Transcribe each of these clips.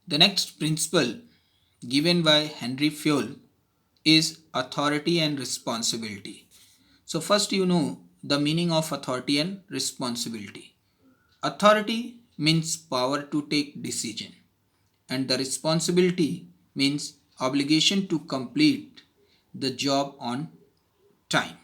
The next principle given by Henry Fayol is authority and responsibility. So first you know the meaning of authority and responsibility. Authority means power to take decision, and the responsibility means obligation to complete the job on time.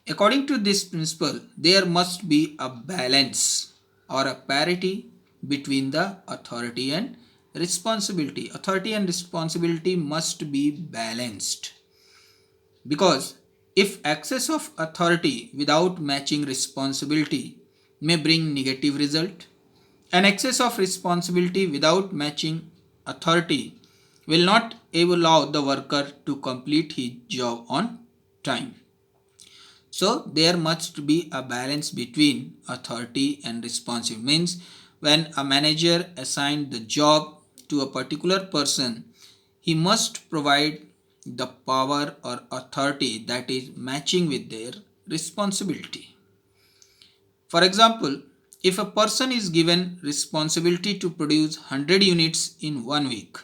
According to this principle, there must be a balance or a parity between the authority and responsibility. Authority and responsibility must be balanced, because if excess of authority without matching responsibility may bring negative result, an excess of responsibility without matching authority will not allow the worker to complete his job on time. So there must be a balance between authority and responsibility. Means when a manager assigned the job to a particular person, he must provide the power or authority that is matching with their responsibility. For example, if a person is given responsibility to produce 100 units in 1 week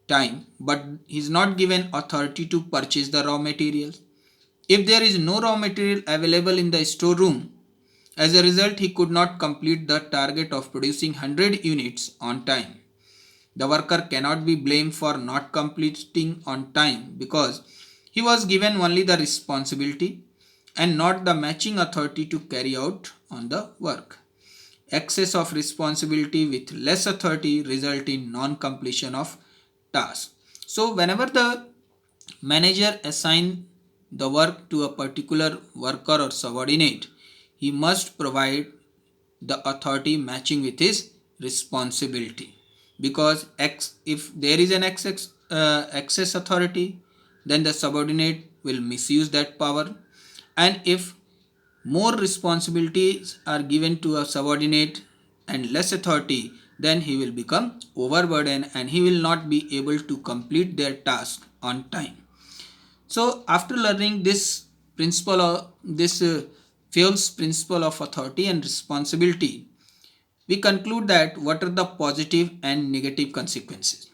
time, but he is not given authority to purchase the raw materials, if there is no raw material available in the storeroom, as a result he could not complete the target of producing 100 units on time. The worker cannot be blamed for not completing on time, because he was given only the responsibility and not the matching authority to carry out on the work. Excess of responsibility with less authority result in non-completion of task. So whenever the manager assign the work to a particular worker or subordinate, he must provide the authority matching with his responsibility, because if there is an excess authority, then the subordinate will misuse that power, and if more responsibilities are given to a subordinate and less authority, then he will become overburdened and he will not be able to complete their task on time. So after learning this principle of this Fayol's principle of authority and responsibility, we conclude that what are the positive and negative consequences.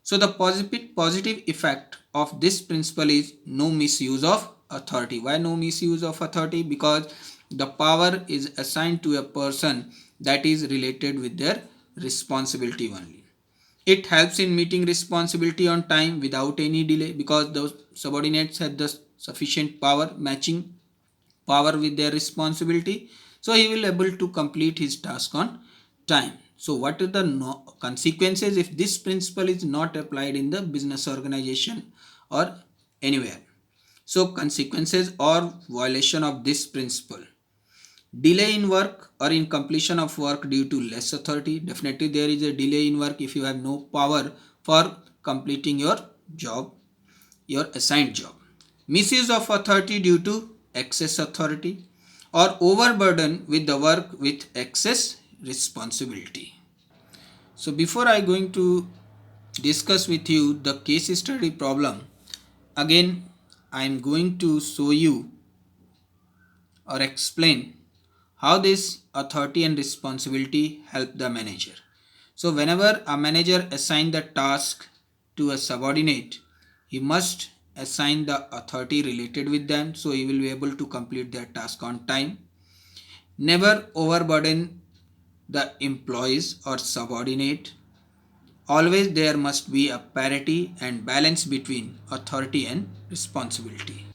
So the positive effect of this principle is no misuse of authority. Why no misuse of authority? Because the power is assigned to a person that is related with their responsibility only. It helps in meeting responsibility on time without any delay, because those subordinates had the sufficient power matching power with their responsibility, so he will able to complete his task on time. So what are the consequences if this principle is not applied in the business organization or anywhere? So consequences or violation of this principle: delay in work or in completion of work due to less authority. Definitely there is a delay in work if you have no power for completing your job, your assigned job. Misuse of authority due to excess authority, or overburden with the work with excess responsibility. So before I going to discuss with you the case study problem, again I am going to show you or explain how this authority and responsibility help the manager. So whenever a manager assign the task to a subordinate, he must assign the authority related with them, so he will be able to complete their task on time. Never overburden the employees or subordinate. Always there must be a parity and balance between authority and responsibility.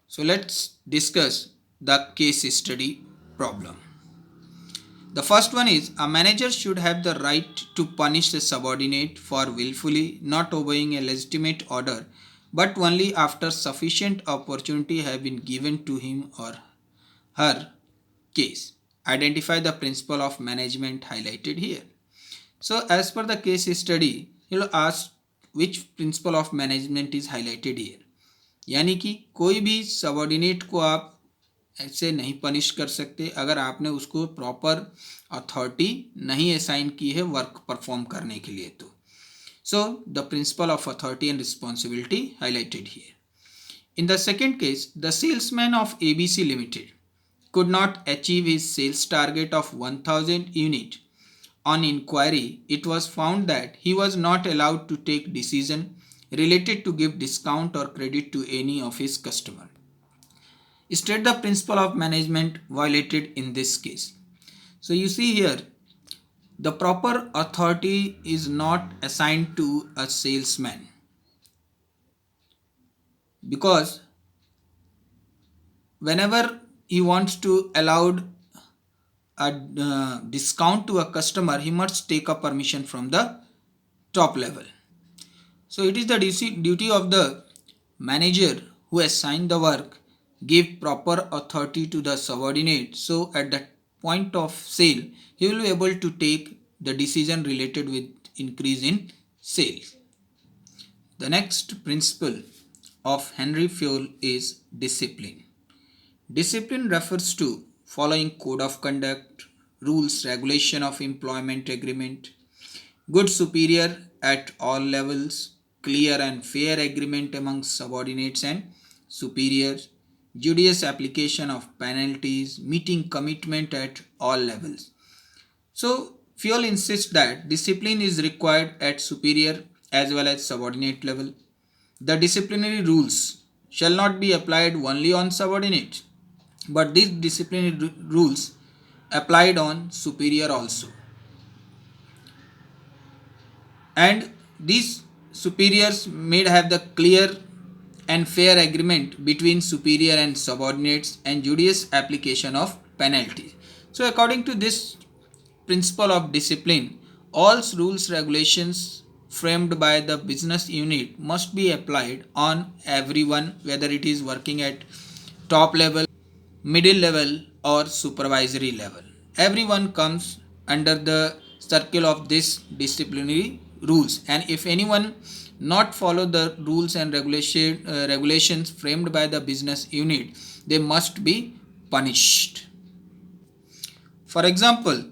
So let's discuss the case study problem. The first one is, a manager should have the right to punish a subordinate for willfully not obeying a legitimate order, but only after sufficient opportunity have been given to him or her. Case. Identify the principle of management highlighted here. So as per the case study, you will ask which principle of management is highlighted here. यानी कि कोई भी subordinate को आप ऐसे नहीं punish कर सकते अगर आपने उसको प्रॉपर अथॉरिटी नहीं असाइन की है वर्क परफॉर्म करने के लिए। तो so the principle of authority and responsibility highlighted here. In the second case, the salesman of ABC Limited could not achieve his sales target of 1000 unit On inquiry, it was found that he was not allowed to take decision related to give discount or credit to any of his customers. Instead, the principle of management violated in this case. So you see here, the proper authority is not assigned to a salesman, because whenever he wants to allow a discount to a customer, he must take a permission from the top level. So it is the duty of the manager who assigned the work give proper authority to the subordinate, so at the point of sale he will be able to take the decision related with increase in sales. The next principle of Henry Fayol is discipline. Discipline refers to following code of conduct, rules, regulation of employment agreement, good superior at all levels, clear and fair agreement among subordinates and superiors, judicious application of penalties, meeting commitment at all levels. So, Fayol insists that discipline is required at superior as well as subordinate level. The disciplinary rules shall not be applied only on subordinates, but these disciplinary rules applied on superior also. And these superiors may have the clear and fair agreement between superior and subordinates and judicious application of penalties. So according to this principle of discipline, all rules regulations framed by the business unit must be applied on everyone, whether it is working at top level, middle level or supervisory level. Everyone comes under the circle of this disciplinary rules, and if anyone not follow the rules and regulations framed by the business unit, they must be punished. For example,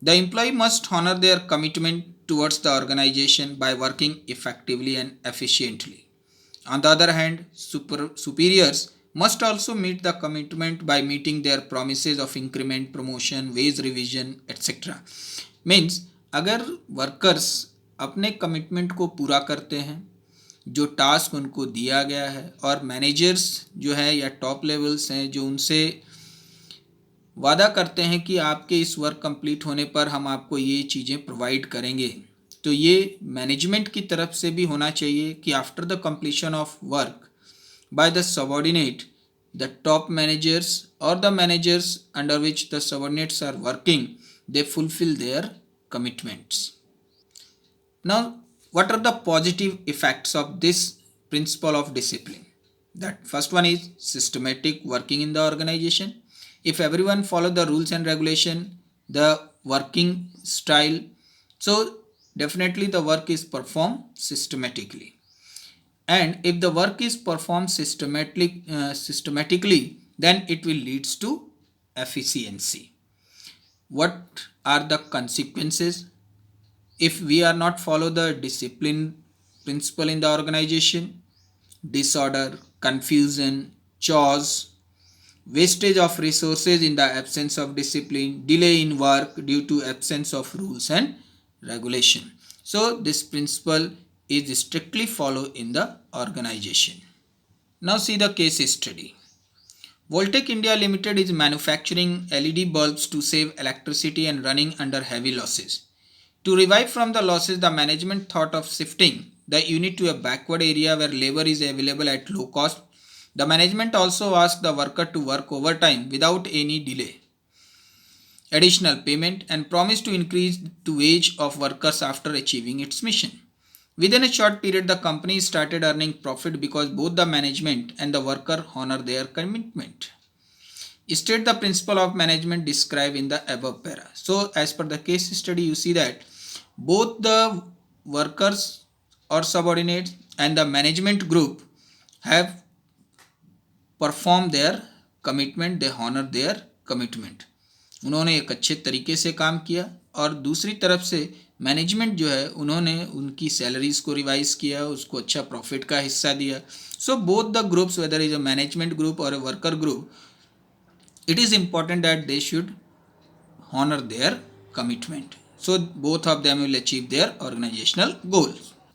the employee must honor their commitment towards the organization by working effectively and efficiently. On the other hand, superiors must also meet the commitment by meeting their promises of increment, promotion, wage revision, etc. Means अगर workers अपने commitment को पूरा करते हैं, जो task उनको दिया गया है, और मैनेजर्स जो है या टॉप लेवल्स हैं जो उनसे वादा करते हैं कि आपके इस वर्क कंप्लीट होने पर हम आपको ये चीज़ें प्रोवाइड करेंगे, तो ये मैनेजमेंट की तरफ से भी होना चाहिए कि after the completion of work by the subordinate, the top managers or the managers under which the subordinates are working, they fulfill their commitments. Now, what are the positive effects of this principle of discipline? That first one is systematic working in the organization. If everyone follow the rules and regulation, the working style, so definitely the work is performed systematically. And if the work is performed systematically, then it will leads to efficiency. What are the consequences if we are not follow the discipline principle in the organization? Disorder, confusion, chores, wastage of resources in the absence of discipline, delay in work due to absence of rules and regulation. So this principle is strictly followed in the organization. Now see the case study. Voltec India Limited is manufacturing LED bulbs to save electricity and running under heavy losses. To revive from the losses, the management thought of shifting the unit to a backward area where labor is available at low cost. The management also asked the worker to work overtime without any delay, additional payment, and promised to increase the wage of workers after achieving its mission. Within a short period, the company started earning profit because both the management and the worker honor their commitment. State the principle of management described in the above para. So, as per the case study, you see that both the workers or subordinates and the management group have performed their commitment, they honor their commitment. उन्होंने एक अच्छे तरीके से काम किया, और दूसरी तरफ से मैनेजमेंट जो है उन्होंने उनकी सैलरीज को रिवाइज किया, उसको अच्छा प्रॉफिट का हिस्सा दिया. So both the groups, whether is a management group और a worker group, it is important that they should honor their commitment. So both of them will achieve their organizational goals.